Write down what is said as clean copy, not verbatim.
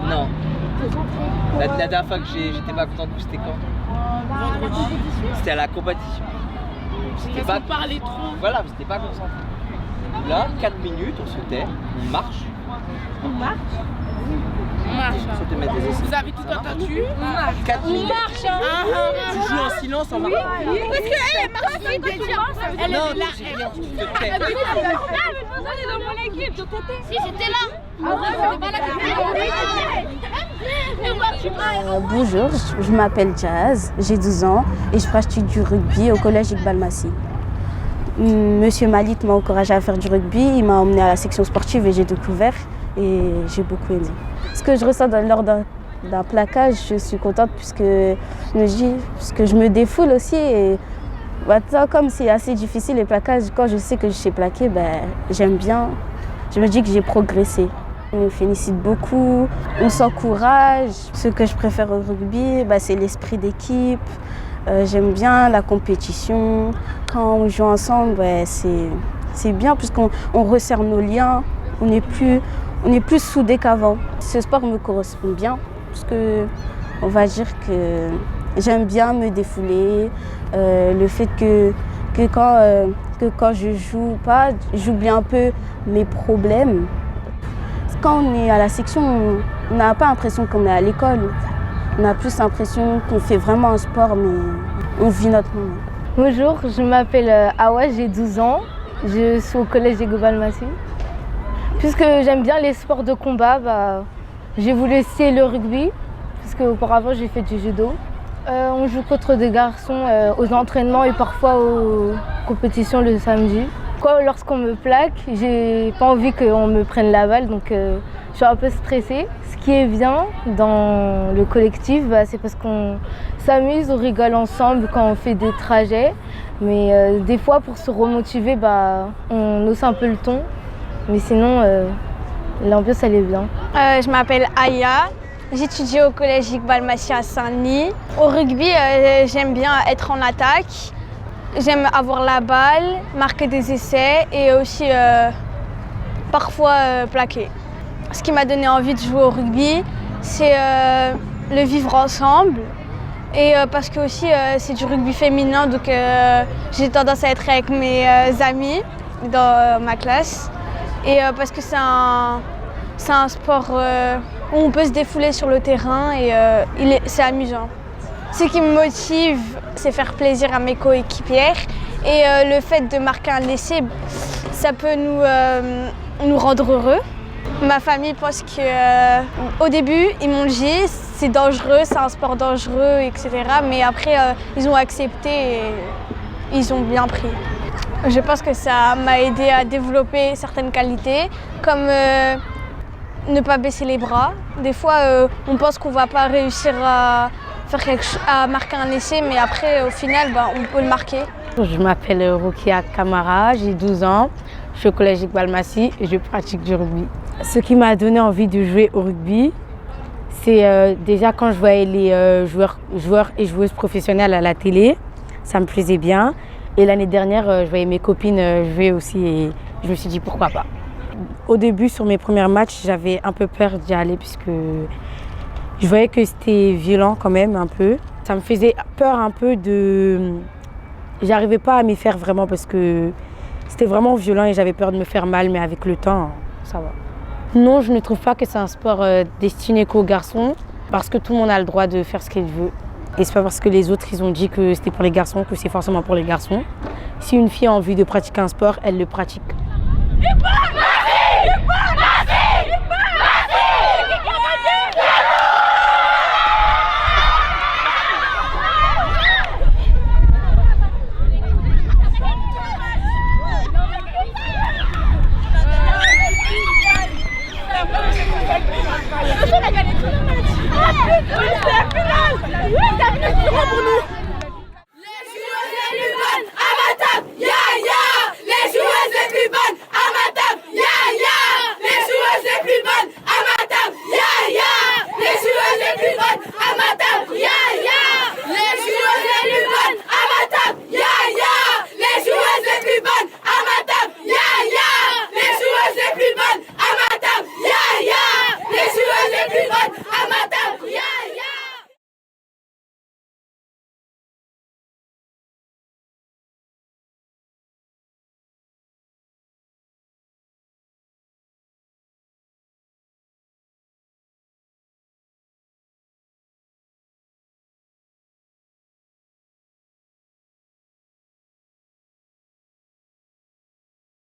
Non. La dernière fois que j'étais pas content de vous, c'était quand? C'était à la compétition. C'était pas parler trop. Voilà, vous n'étiez pas concentré. Là, 4 minutes, on se tait, on marche. On marche. On marche. On te met des essais. Vous avez tout entendu? 4 minutes. Tu joues en silence en marchant. Parce qu'elle marche vite déjà. Elle Non, est là. tu te tais. Elle est dans mon équipe. Si, j'étais là. Bonjour, je m'appelle Jazz, j'ai 12 ans et je pratique du rugby au collège Iqbal Massi. Monsieur Malit m'a encouragé à faire du rugby, il m'a emmené à la section sportive et j'ai découvert et j'ai beaucoup aimé. Ce que je ressens lors d'un plaquage, je suis contente puisque je me défoule aussi et comme c'est assez difficile les plaquages, quand je sais que je sais plaquer, j'aime bien, je me dis que j'ai progressé. On me félicite beaucoup, on s'encourage. Ce que je préfère au rugby, c'est l'esprit d'équipe. J'aime bien la compétition. Quand on joue ensemble, c'est bien puisqu'on resserre nos liens. On est plus soudés qu'avant. Ce sport me correspond bien parce que on va dire que j'aime bien me défouler. Le fait que quand je joue pas, j'oublie un peu mes problèmes. Quand on est à la section, on n'a pas l'impression qu'on est à l'école. On a plus l'impression qu'on fait vraiment un sport, mais on vit notre moment. Bonjour, je m'appelle Awa, j'ai 12 ans. Je suis au collège Iqbal Massi. Puisque j'aime bien les sports de combat, j'ai voulu essayer le rugby, puisque auparavant j'ai fait du judo. On joue contre des garçons aux entraînements et parfois aux compétitions le samedi. Lorsqu'on me plaque, j'ai pas envie qu'on me prenne la balle, donc je suis un peu stressée. Ce qui est bien dans le collectif, c'est parce qu'on s'amuse, on rigole ensemble quand on fait des trajets. Mais des fois, pour se remotiver, on hausse un peu le ton. Mais sinon, l'ambiance, elle est bien. Je m'appelle Aya. J'étudie au collège Iqbal Massi à Saint-Denis. Au rugby, j'aime bien être en attaque. J'aime avoir la balle, marquer des essais et aussi parfois plaquer. Ce qui m'a donné envie de jouer au rugby, c'est le vivre ensemble. Et parce que aussi c'est du rugby féminin, donc j'ai tendance à être avec mes amis dans ma classe. Et parce que c'est un sport où on peut se défouler sur le terrain et c'est amusant. Ce qui me motive, c'est faire plaisir à mes coéquipières et le fait de marquer un essai, ça peut nous rendre heureux. Ma famille pense qu'au début, ils m'ont dit c'est dangereux, c'est un sport dangereux, etc. Mais après, ils ont accepté et ils ont bien pris. Je pense que ça m'a aidé à développer certaines qualités, comme ne pas baisser les bras. Des fois, on pense qu'on ne va pas réussir à marquer un essai, mais après, au final, on peut le marquer. Je m'appelle Rokia Kamara, j'ai 12 ans, je suis au collège Iqbal Massi et je pratique du rugby. Ce qui m'a donné envie de jouer au rugby, c'est déjà quand je voyais les joueurs et joueuses professionnelles à la télé, ça me plaisait bien. Et l'année dernière, je voyais mes copines jouer aussi et je me suis dit pourquoi pas. Au début, sur mes premiers matchs, j'avais un peu peur d'y aller puisque je voyais que c'était violent quand même un peu. Ça me faisait peur un peu de... J'arrivais pas à m'y faire vraiment parce que c'était vraiment violent et j'avais peur de me faire mal, mais avec le temps, ça va. Non, je ne trouve pas que c'est un sport destiné qu'aux garçons parce que tout le monde a le droit de faire ce qu'il veut. Et c'est pas parce que les autres ils ont dit que c'était pour les garçons que c'est forcément pour les garçons. Si une fille a envie de pratiquer un sport, elle le pratique. C'est la finale! Oui, c'est la finale!